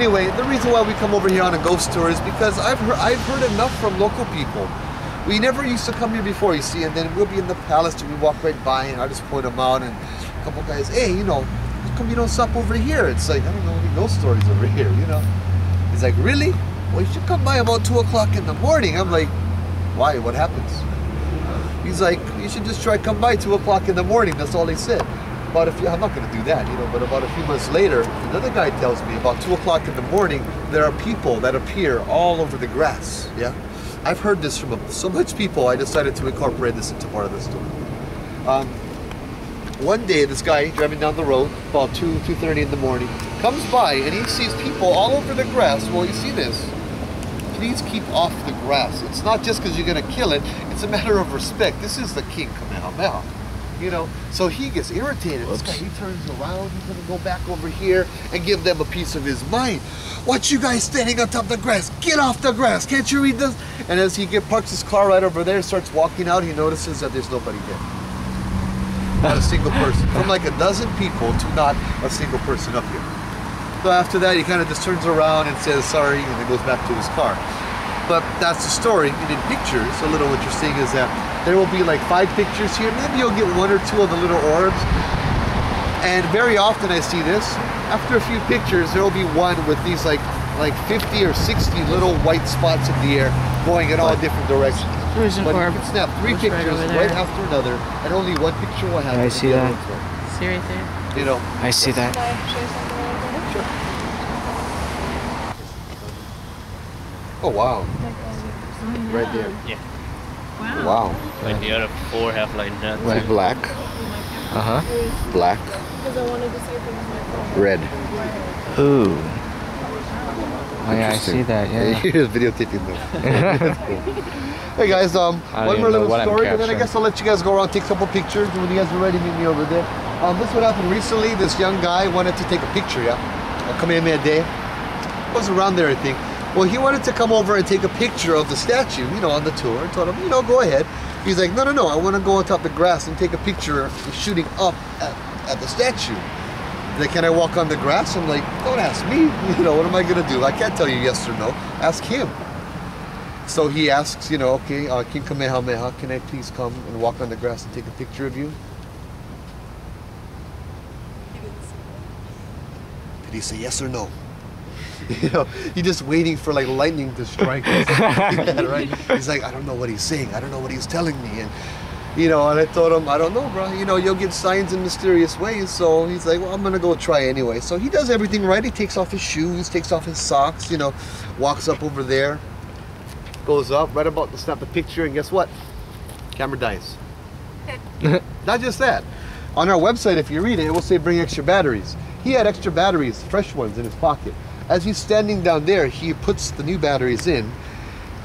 Anyway, the reason why we come over here on a ghost tour is because I've heard enough from local people. We never used to come here before, you see, and then we'll be in the palace and we walk right by and I just point them out and a couple guys, hey, you know, how come you don't stop over here? It's like, I don't know any ghost stories over here, you know. He's like, really? Well, you should come by about 2 o'clock in the morning. I'm like, why? What happens? He's like, you should just try come by 2 o'clock in the morning. That's all he said. But I'm not going to do that, you know, but about a few months later, another guy tells me about 2 o'clock in the morning, there are people that appear all over the grass, yeah? I've heard this from so much people, I decided to incorporate this into part of the story. One day, this guy driving down the road, about 2:30 in the morning, comes by and he sees people all over the grass. Well, you see this. Please keep off the grass. It's not just because you're going to kill it, it's a matter of respect. This is the King Kamehameha. You know, so he gets irritated. This guy, he turns around, he's gonna go back over here and give them a piece of his mind. What you guys standing on top of the grass? Get off the grass, can't you read this? And as he parks his car right over there, starts walking out, he notices that there's nobody there. Not a single person. From like a dozen people to not a single person up here. So after that, he kind of just turns around and says sorry, and then goes back to his car. But that's the story. And in pictures, a little interesting is that there will be like 5 pictures here. Maybe you'll get 1 or 2 of the little orbs. And very often I see this. After a few pictures, there will be one with these like 50 or 60 little white spots in the air going in all different directions. There's an but orb. you can snap 3 pictures right after another, and only 1 picture will happen. I see that. See right there? You know. I see that. Sure. Oh wow. Right there. Yeah. Wow. Like the other 4 have like that. Like black. Black. Because I wanted to see if it was my phone. Red. Ooh. Oh yeah, I see that, yeah. Here's videotaping this. Hey guys, one more little story, and then I guess I'll let you guys go around, take a couple pictures, and when you guys are ready, meet me over there. This what happened recently. This young guy wanted to take a picture, yeah? Kamehameha was around there, I think. Well, he wanted to come over and take a picture of the statue, you know, on the tour. I told him, you know, go ahead. He's like, no, I want to go on top of the grass and take a picture shooting up at the statue. Like, can I walk on the grass? I'm like, don't ask me. You know, what am I going to do? I can't tell you yes or no. Ask him. So he asks, you know, okay, King Kamehameha, can I please come and walk on the grass and take a picture of you? Did he say yes or no? You know, he's just waiting for like lightning to strike. Yeah, right? He's like, I don't know what he's saying. I don't know what he's telling me. And you know, and I told him, I don't know, bro. You know, you'll get signs in mysterious ways. So he's like, well, I'm gonna go try anyway. So he does everything right. He takes off his shoes, takes off his socks. You know, walks up over there, goes up, right about to snap a picture, and guess what? Camera dies. Not just that. On our website, if you read it, it will say bring extra batteries. He had extra batteries, fresh ones, in his pocket. As he's standing down there, he puts the new batteries in,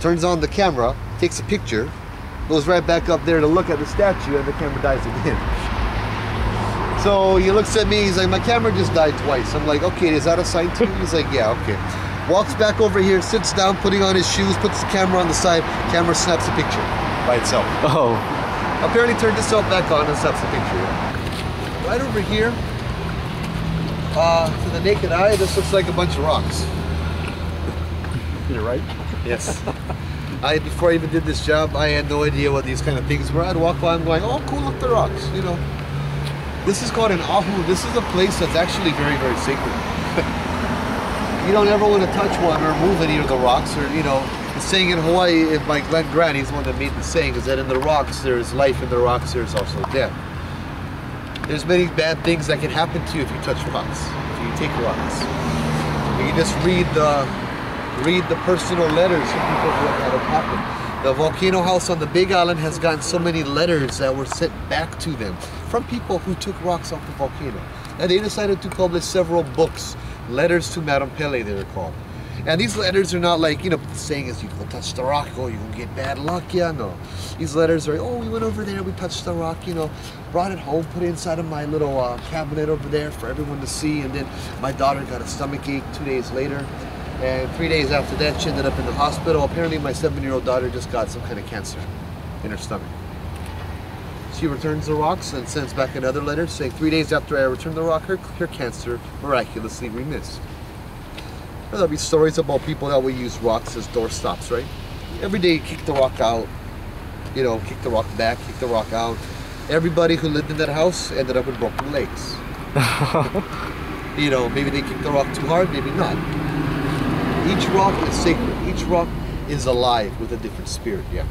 turns on the camera, takes a picture, goes right back up there to look at the statue, and the camera dies again. So he looks at me, he's like, my camera just died twice. I'm like, okay, is that a sign to you? He's like, yeah, okay. Walks back over here, sits down, putting on his shoes, puts the camera on the side, camera snaps a picture by itself. Oh. Apparently turned itself back on and snaps a picture. Right over here, to the naked eye, this looks like a bunch of rocks. You're right? Yes. Before I even did this job, I had no idea what these kind of things were. I'd walk by, I'm going, oh cool, look, the rocks, you know. This is called an Oahu. This is a place that's actually very, very sacred. You don't ever want to touch one or move any of the rocks, or, you know, the saying in Hawaii by Glenn Grant, he's the one that made the saying, is that in the rocks there's life, in the rocks there's also death. There's many bad things that can happen to you if you touch rocks, if you take rocks. You can just read the personal letters from people that have happened. The volcano house on the Big Island has gotten so many letters that were sent back to them from people who took rocks off the volcano. And they decided to publish several books, letters to Madame Pele, they were called. And these letters are not like, you know, the saying is you go touch the rock, oh, you're gonna get bad luck, yeah, no. These letters are, oh, we went over there, we touched the rock, you know, brought it home, put it inside of my little cabinet over there for everyone to see, and then my daughter got a stomach ache 2 days later, and 3 days after that, she ended up in the hospital. Apparently my 7-year-old daughter just got some kind of cancer in her stomach. She returns the rocks and sends back another letter saying 3 days after I returned the rock, her cancer miraculously remissed. There'll be stories about people that will use rocks as door stops, right? Every day, kick the rock out, you know, kick the rock back, kick the rock out. Everybody who lived in that house ended up with broken legs. You know, maybe they kicked the rock too hard, maybe not. Each rock is sacred. Each rock is alive with a different spirit, yeah.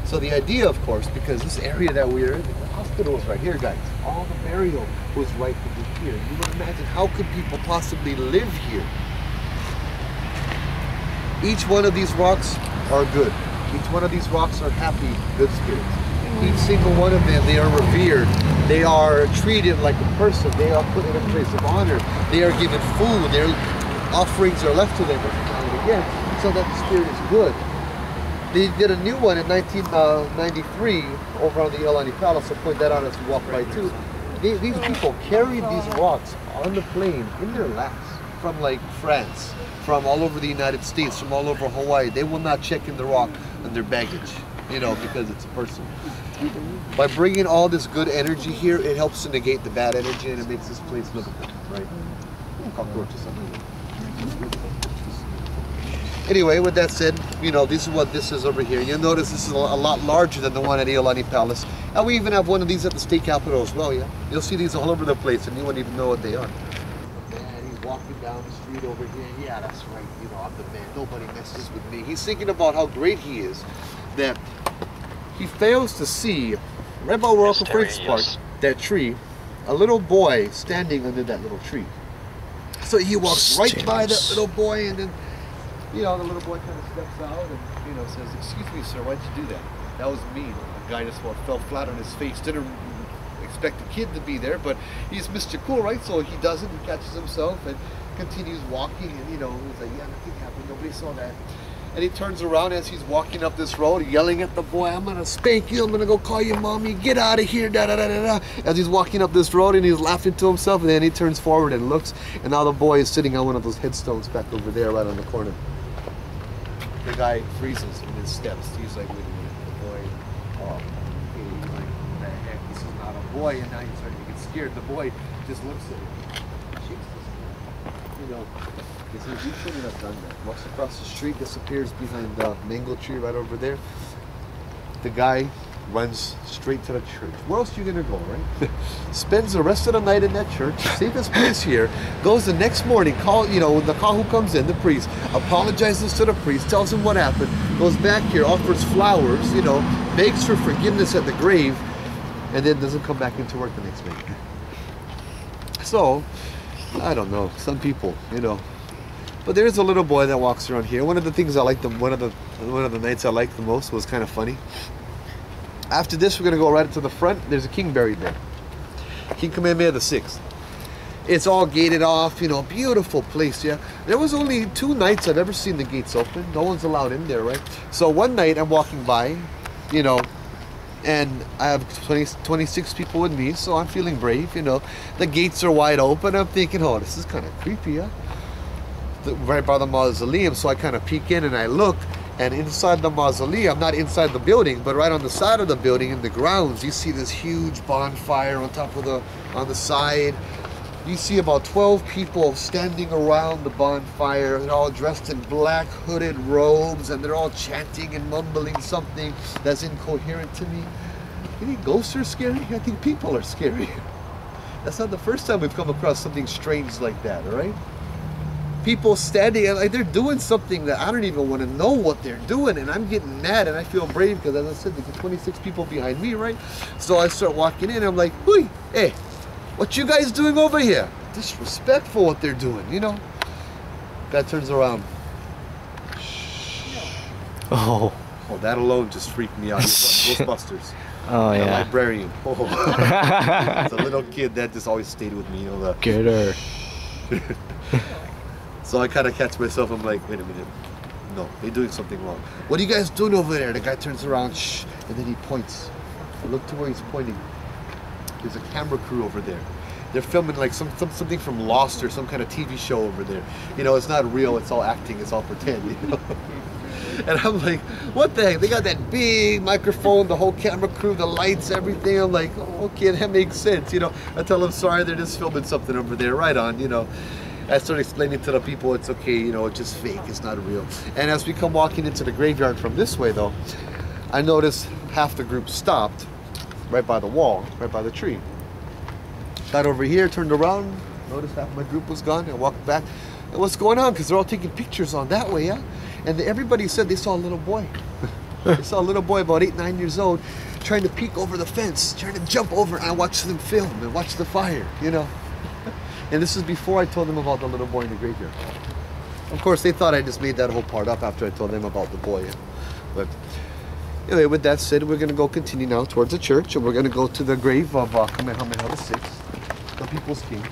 So the idea, of course, because this area that we're in, the hospital is right here, guys. All the burial was right over here. You would imagine, how could people possibly live here? Each one of these rocks are good. Each one of these rocks are happy, good spirits. Each single one of them, they are revered. They are treated like a person. They are put in a place of honor. They are given food. Their offerings are left to them every now and again, so that the spirit is good. They did a new one in 1993 over on the Iolani Palace. I'll point that out as we walk by too. These people carried these rocks on the plane in their laps from like France, from all over the United States, from all over Hawaii. They will not check in the rock in their baggage, you know, because it's a person. By bringing all this good energy here, it helps to negate the bad energy and it makes this place look good, right? Cockroaches. Anyway, with that said, you know, this is what this is over here. You'll notice this is a lot larger than the one at Iolani Palace. And we even have one of these at the state capitol as well, yeah? You'll see these all over the place and you won't even know what they are. Man, he's walking down the street over here. Yeah, that's right, you know, I'm the man. Nobody messes with me. He's thinking about how great he is, that he fails to see, right by where Uncle Frank's Park, that tree, a little boy standing under that little tree. So he walks right by that little boy, and then, you know, the little boy kind of steps out and, you know, says, "Excuse me, sir, why'd you do that?" That was mean. The guy just fell flat on his face. Didn't expect the kid to be there, but he's Mr. Cool, right? So he doesn't. He catches himself and continues walking, and, you know, he's like, "Yeah, nothing happened. Nobody saw that." And he turns around as he's walking up this road, yelling at the boy, "I'm gonna spank you, I'm gonna go call your mommy, get out of here, da da da da da." As he's walking up this road and he's laughing to himself, and then he turns forward and looks, and now the boy is sitting on one of those headstones back over there, right on the corner. The guy freezes in his steps. He's like, "Wait a minute, the boy, oh, okay." He's like, "What the heck, this is not a boy," and now he's starting to get scared. The boy just looks at him, shakes his head, you know. He says, "You shouldn't have done that." Walks across the street, disappears behind the mango tree right over there. The guy runs straight to the church. Where else are you gonna go, right? Spends the rest of the night in that church, safest place here, goes the next morning, you know, when the kahu comes in, the priest, apologizes to the priest, tells him what happened, goes back here, offers flowers, you know, begs for forgiveness at the grave, and then doesn't come back into work the next week. So, I don't know, some people, you know. But there's a little boy that walks around here. One of the things I liked, one of the nights I liked the most was kind of funny. After this, we're gonna go right to the front. There's a king buried there, King Kamehameha VI. It's all gated off, you know, beautiful place, yeah. There was only 2 nights I've ever seen the gates open. No one's allowed in there, right? So one night I'm walking by, you know, and I have 26 people with me, so I'm feeling brave, you know. The gates are wide open. I'm thinking, oh, this is kind of creepy, yeah. Right by the mausoleum, so I kind of peek in and I look, and inside the mausoleum, not inside the building, but right on the side of the building in the grounds, you see this huge bonfire on top of on the side. You see about 12 people standing around the bonfire. They're all dressed in black hooded robes, and they're all chanting and mumbling something that's incoherent to me. You think ghosts are scary? I think people are scary. That's not the first time we've come across something strange like that, all right? People standing and like they're doing something that I don't even want to know what they're doing, and I'm getting mad and I feel brave because, as I said, there's 26 people behind me, right? So I start walking in, I'm like, "Hui, hey, what you guys doing over here?" Disrespectful what they're doing, you know? Guy turns around. Oh. Oh, that alone just freaked me out. Ghostbusters. Oh, and yeah. a librarian. Oh. It's a little kid that just always stayed with me, you know. Get her. So I kind of catch myself. I'm like, wait a minute. No, they're doing something wrong. "What are you guys doing over there?" The guy turns around, shh, and then he points. I look to where he's pointing. There's a camera crew over there. They're filming like something from Lost or some kind of TV show over there. You know, it's not real. It's all acting. It's all pretend. You know. And I'm like, what the heck? They got that big microphone, the whole camera crew, the lights, everything. I'm like, oh, okay, that makes sense. You know, I tell them, sorry, they're just filming something over there. Right on, you know. I started explaining to the people it's okay, you know, it's just fake, it's not real. And as we come walking into the graveyard from this way though, I noticed half the group stopped right by the wall, right by the tree. Got over here, turned around, noticed half my group was gone, and walked back. And what's going on? Because they're all taking pictures on that way, yeah? And everybody said they saw a little boy. They saw a little boy about 8, 9 years old trying to peek over the fence, trying to jump over, and I watched them film and watch the fire, you know? And this is before I told them about the little boy in the graveyard. Of course, they thought I just made that whole part up after I told them about the boy. But anyway, with that said, we're going to go continue now towards the church, and we're going to go to the grave of Kamehameha VI, the people's king.